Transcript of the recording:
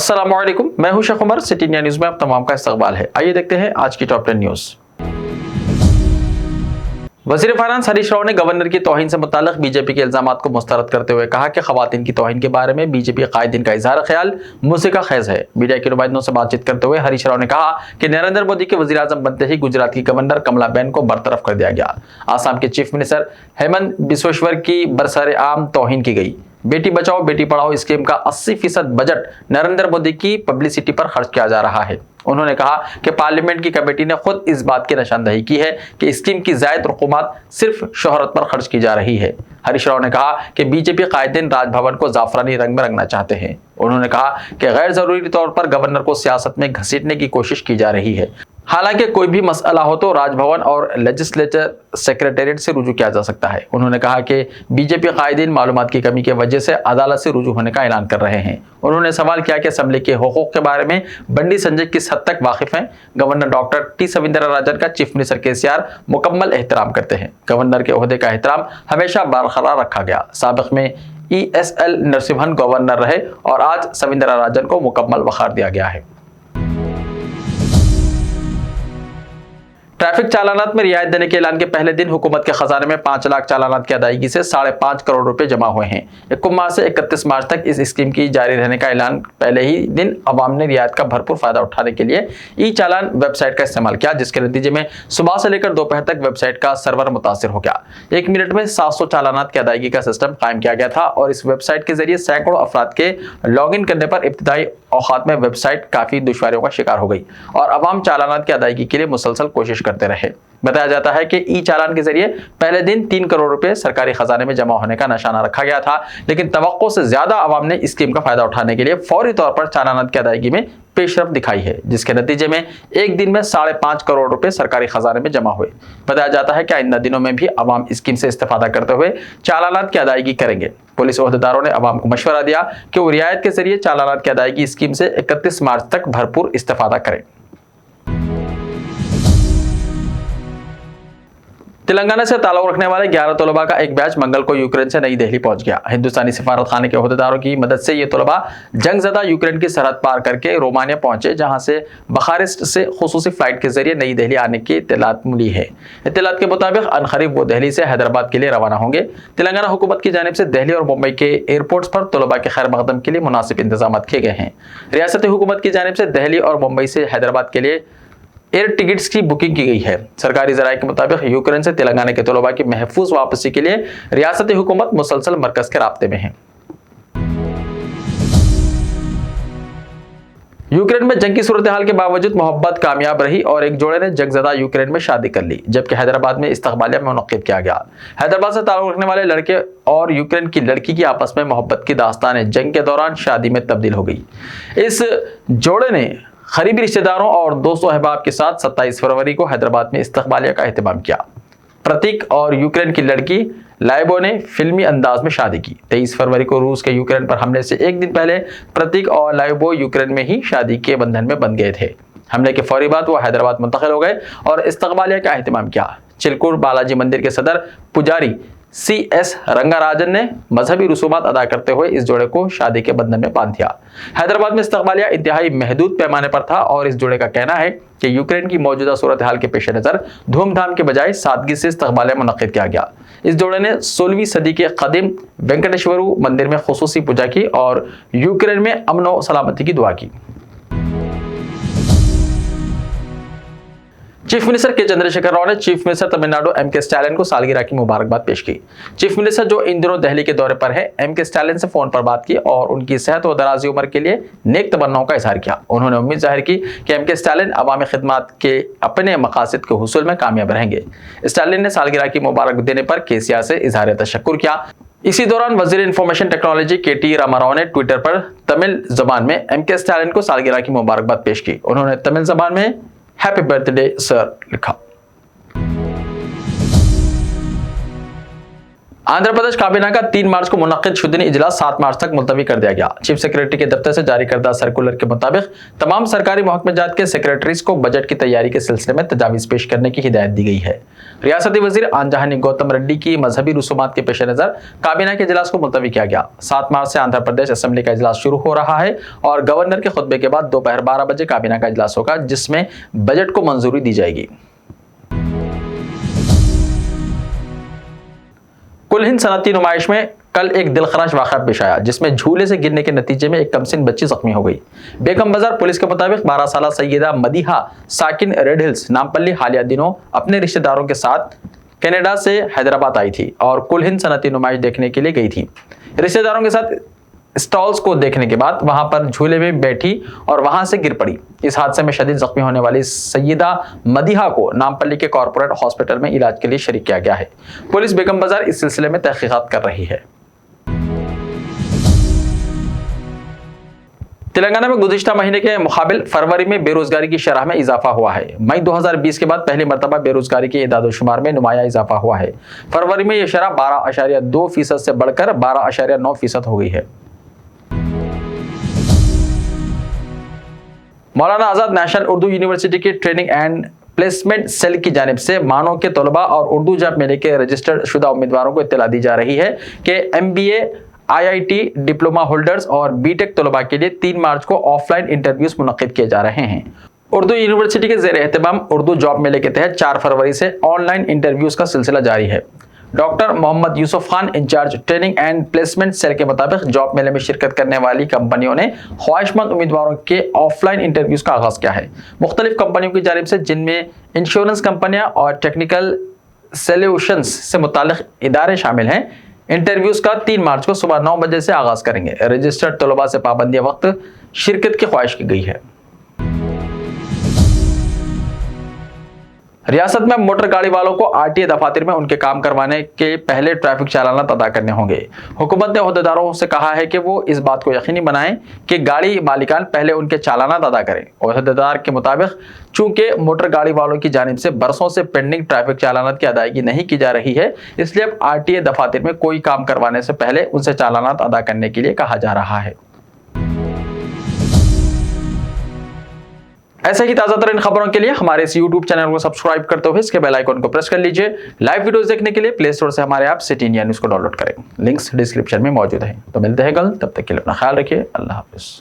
अस्सलामुअलैकुम, मैं हूं Sheikh Umar. City India news में आप तमाम का इस्तकबाल है। आइए देखते हैं आज की टॉप 10 न्यूज। वज़ीर फाइनेंस हरीश राव ने गवर्नर की तौहीन से मुताल्लिक बीजेपी के इल्जामात को मुस्तरद करते हुए कहा कि खवातीन की तौहीन के बारे में बीजेपी कायदीन का इजहार ख्याल मुसीका खेज है। मीडिया के नुमाइंदों से बातचीत करते हुए हरीश राव ने कहा कि नरेंद्र मोदी के वज़ीर आज़म बनते ही गुजरात की गवर्नर कमलाबेन को बरतरफ कर दिया गया। आसाम के चीफ मिनिस्टर हेमंत बिस्वेश्वर की बरसरे आम तौहीन की गई। बेटी बचाओ बेटी पढ़ाओ स्कीम का 80% बजट नरेंद्र मोदी की पब्लिसिटी पर खर्च किया जा रहा है। उन्होंने कहा कि पार्लियामेंट की कमेटी ने खुद इस बात की निशानदही की है कि स्कीम की जायद रकूमात सिर्फ शोहरत पर खर्च की जा रही है। हरीश राव ने कहा कि बीजेपी कायदीन राजभवन को जाफरानी रंग में रंगना चाहते हैं। उन्होंने कहा कि गैर जरूरी तौर पर गवर्नर को सियासत में घसीटने की कोशिश की जा रही है। हालांकि कोई भी मसला हो तो राजभवन और लेजिस्लेचर सेक्रेटेरिएट से रुजू किया जा सकता है। उन्होंने कहा कि बीजेपी कायदीन मालूमात की कमी की वजह से अदालत से रुजू होने का ऐलान कर रहे हैं। उन्होंने सवाल किया कि असेंबली के हुकूक के बारे में बंडी संजय किस हद तक वाकिफ हैं। गवर्नर डॉक्टर टी सविंदराराजन का चीफ मिनिस्टर केसीआर मुकम्मल एहतराम करते हैं। गवर्नर के ओहदे का एहतराम हमेशा बरकरार रखा गया। साबिक में ESL नरसिम्हन गवर्नर रहे और आज सविंदराराजन को मुकम्मल वखार दिया गया है। ट्रैफिक चालानात में रियायत देने के ऐलान के पहले दिन हुकूमत के खजाने में 5 लाख चालानात की अदायगी से 5.5 करोड़ रुपए जमा हुए हैं। 21 मार्च से 31 मार्च तक इस स्कीम की जारी रहने का ऐलान पहले ही दिन अवाम ने रियायत का भरपूर फायदा उठाने के लिए ई चालान वेबसाइट का इस्तेमाल किया, जिसके नतीजे में सुबह से लेकर दोपहर तक वेबसाइट का सर्वर मुतासिर हो गया। 1 मिनट में 700 चालानात की अदायगी का सिस्टम कायम किया गया था और इस वेबसाइट के जरिए सैकड़ों अफराद के लॉग इन करने पर इब्तिदाई औकात में वेबसाइट काफी दुश्वारियों का शिकार हो गई और अवाम चालानात की अदायगी के लिए मुसलसल कोशिश करते रहे। बताया जाता है कि ई चालान के जरिए पहले दिन 3 करोड़ रुपए सरकारी खजाने में जमा होने का निशाना रखा गया था, लेकिन तवक्को से ज्यादा अवाम ने इस स्कीम का फायदा उठाने के लिए फौरी तौर पर चालानात की अदायगी में पेशरफ दिखाई है, जिसके नतीजे में एक दिन में 5.5 करोड़ रुपए सरकारी खजाने में जमा हुए। बताया जाता है कि आइंदा दिनों में भी अवाम स्कीम से इस्तेफादा करते हुए चालानात की अदायगी करेंगे। पुलिस ओहदेदारों ने अवाम को मशवरा दिया कि वो रियायत के जरिए चालानात की अदायगी स्कीम से 31 मार्च तक भरपूर इस्तेफादा करें। तेलंगाना से ताल्लुक रखने वाले 11 तलबा का एक बैच मंगल को यूक्रेन से नई दिल्ली पहुंच गया। हिंदुस्तानी सिफारत खाने के ओहदेदारों की मदद से ये तलबा जंगजदा यूक्रेन की सरहद पार करके रोमानिया पहुंचे, जहां से बखारिस्ट से खुसूसी फ्लाइट के जरिए नई दिल्ली आने की इत्तलात मिली है। इत्तलात के मुताबिक अनकरीब वो दिल्ली से हैदराबाद के लिए रवाना होंगे। तेलंगाना हुकूमत की जानिब से दिल्ली और मुंबई के एयरपोर्ट्स पर तलबा के खैर मकदम के लिए मुनासिब इंतजाम किए गए हैं। रियासती हुकूमत की जानिब से दिल्ली और मुंबई से हैदराबाद के लिए एयर टिकट्स की बुकिंग की गई है। सरकारी जराये के मुताबिक यूक्रेन से तेलंगाना के तलबा की महफूज वापसी के लिए रियासती हुकूमत मुसलसल मरकज के राब्ते में है। यूक्रेन में जंग की सूरत हाल के बावजूद मोहब्बत कामयाब रही और एक जोड़े ने जंगजदा यूक्रेन में शादी कर ली, जबकि हैदराबाद में इस्तकबालिया में मुनक्किद किया गया। हैदराबाद से ताल्लुक रखने वाले लड़के और यूक्रेन की लड़की की आपस में मोहब्बत की दास्तान जंग के दौरान शादी में तब्दील हो गई। इस जोड़े ने करीबी रिश्तेदारों और दोस्तों अहबाब के साथ 27 फरवरी को हैदराबाद में इस्तकबालिया का एहतमाम किया। प्रतीक और यूक्रेन की लड़की लाइबो ने फिल्मी अंदाज में शादी की। 23 फरवरी को रूस के यूक्रेन पर हमले से एक दिन पहले प्रतीक और लाइबो यूक्रेन में ही शादी के बंधन में बंध गए थे। हमले के फौरी बाद वो हैदराबाद मुंतकिल हो गए और इस्तकबालिया का एहतमाम किया। चिलकुर बालाजी मंदिर के सदर पुजारी CS रंगाराजन ने मजहबी रसूमात अदा करते हुए इस जोड़े को शादी के बंधन में बांध दिया। हैदराबाद में इस्तकबालिया इंतहाई महदूद पैमाने पर था और इस जोड़े का कहना है कि यूक्रेन की मौजूदा सूरत हाल के पेश नज़र धूमधाम के बजाय सादगी से इस्तकबालिया मुनक्किद किया गया। इस जोड़े ने 16वीं सदी के कदीम वेंकटेश्वरू मंदिर में खुसूसी पूजा की और यूक्रेन में अमन और सलामती की दुआ की। चीफ मिनिस्टर के चंद्रशेखर राव ने chief minister Tamil Nadu M.K. Stalin को सालगिरह की मुबारकबाद पेश की। चीफ मिनिस्टर जो इन दिनों दिल्ली के दौरे पर है, M.K. स्टालिन से फोन पर बात की और उनकी सेहत और दराजी उम्र के लिए नेक तमन्नाओं का इजहार किया। उन्होंने उम्मीद जाहिर की कि M.K. स्टालिन अवामी खिदमत के अपने मकासद के हुसूल में कामयाब रहेंगे। स्टालिन ने सालगिरह की मुबारक देने पर केसीआर से इजहार तशक्कुर किया। इसी दौरान वजीर इंफॉर्मेशन टेक्नोलॉजी KT रामाराव ने ट्विटर पर तमिल जबान में M.K. स्टालिन को सालगिरह की मुबारकबाद पेश की। उन्होंने तमिल जबान में हैप्पी बर्थडे सर लिखा। आंध्र प्रदेश काबीना का 3 मार्च को मुनक्किद शुद्दीन इजलास 7 मार्च तक मुलतवी कर दिया गया। चीफ सेक्रेटरी के दफ्तर से जारी करदा सर्कुलर के मुताबिक तमाम सरकारी महकमेजात के सेक्रेटरीज को बजट की तैयारी के सिलसिले में तजावीज़ पेश करने की हिदायत दी गई है। रियासती वजीर आनजहानी गौतम रेड्डी की मजहबी रसूमात के पेश नज़र काबीना के इजलास को मुलतवी किया गया। 7 मार्च से आंध्र प्रदेश असेंबली का इजलास शुरू हो रहा है और गवर्नर के खुतबे के बाद दोपहर 12 बजे काबीना का इजलास होगा, जिसमें बजट को मंजूरी दी जाएगी। कुल हिंद सनअती नुमाइश में कल एक दिलखराश वाक़या पेश आया, जिसमें झूले से गिरने के नतीजे में एक कमसिन बच्ची जख्मी हो गई। बेगम बाजार पुलिस के मुताबिक 12 साल सैयदा मदीहा साकिन रेड हिल्स नामपल्ली हालिया दिनों अपने रिश्तेदारों के साथ कनाडा से हैदराबाद आई थी और कुल हिंद सनअती नुमाइश देखने के लिए गई थी। रिश्तेदारों के साथ स्टॉल्स को देखने के बाद वहां पर झूले में बैठी और वहां से गिर पड़ी। इस हादसे में शदीद जख्मी होने वाली सैयदा मदीहा को नामपल्ली के कॉर्पोरेट हॉस्पिटल में इलाज के लिए शरीक किया गया है। पुलिस बेगम बाजार इस सिलसिले में तहकीकात कर रही है। तेलंगाना में गुज़िश्ता महीने के मुकाबिल फरवरी में बेरोजगारी की शरह में इजाफा हुआ है। मई 2020 के बाद पहली मरतबा बेरोजगारी के इदाद-ओ-शुमार में नुमाया इजाफा हुआ है। फरवरी में यह शरह 12.2% से बढ़कर 12.9% हो गई है। मौलाना आज़ाद नेशनल उर्दू यूनिवर्सिटी की ट्रेनिंग एंड प्लेसमेंट सेल की जानिब से मानो के तलबा और उर्दू जॉब मेले के रजिस्टर्ड शुदा उम्मीदवारों को इत्तला दी जा रही है कि MBA IIT डिप्लोमा होल्डर्स और बीटेक तलबा के लिए 3 मार्च को ऑफलाइन इंटरव्यूज मुनक्किद किए जा रहे हैं। उर्दू यूनिवर्सिटी के ज़ेर एहतमाम उर्दू जॉब मेले के तहत 4 फरवरी से ऑनलाइन इंटरव्यूज का सिलसिला जारी है। Doctor Mohammad Yusuf Khan incharge training and placement cell के मुताबिक जॉब मेले में शिरकत करने वाली कंपनियों ने ख्वाहिशमंद उम्मीदवारों के ऑफलाइन इंटरव्यूज का आगाज किया है। मुख्तलिफ कंपनियों की जानिब से, जिनमें इंश्योरेंस कंपनियां और टेक्निकल सॉल्यूशंस से मुताल्लिक इदारे शामिल हैं, इंटरव्यूज का 3 मार्च को सुबह 9 बजे से आगाज करेंगे। रजिस्टर्ड तलबा से पाबंदी वक्त शिरकत की ख्वाहिश की गई है। रियासत में मोटर गाड़ी वालों को RTA दफातर में उनके काम करवाने के पहले ट्रैफिक चालानात अदा करने होंगे। हुकूमत ने ओहदेदारों से कहा है कि वो इस बात को यकीनी बनाएं कि गाड़ी मालिकान पहले उनके चालानात अदा करें। ओहदेदार के मुताबिक चूंकि मोटर गाड़ी वालों की जानिब से बरसों से पेंडिंग ट्रैफिक चालानात की अदायगी नहीं की जा रही है, इसलिए अब RTA दफातर में कोई काम करवाने से पहले उनसे चालानात अदा करने के लिए कहा जा रहा है। ऐसे ही ताज़ा तरीन खबरों के लिए हमारे इस YouTube चैनल को सब्सक्राइब करते हुए इसके बेल आइकन को प्रेस कर लीजिए। लाइव वीडियोस देखने के लिए प्ले स्टोर से हमारे ऐप सिटी इंडिया न्यूज़ को डाउनलोड करें। लिंक्स डिस्क्रिप्शन में मौजूद हैं। तो मिलते हैं कल, तब तक के लिए अपना ख्याल रखिए। अल्लाह हाफिज़।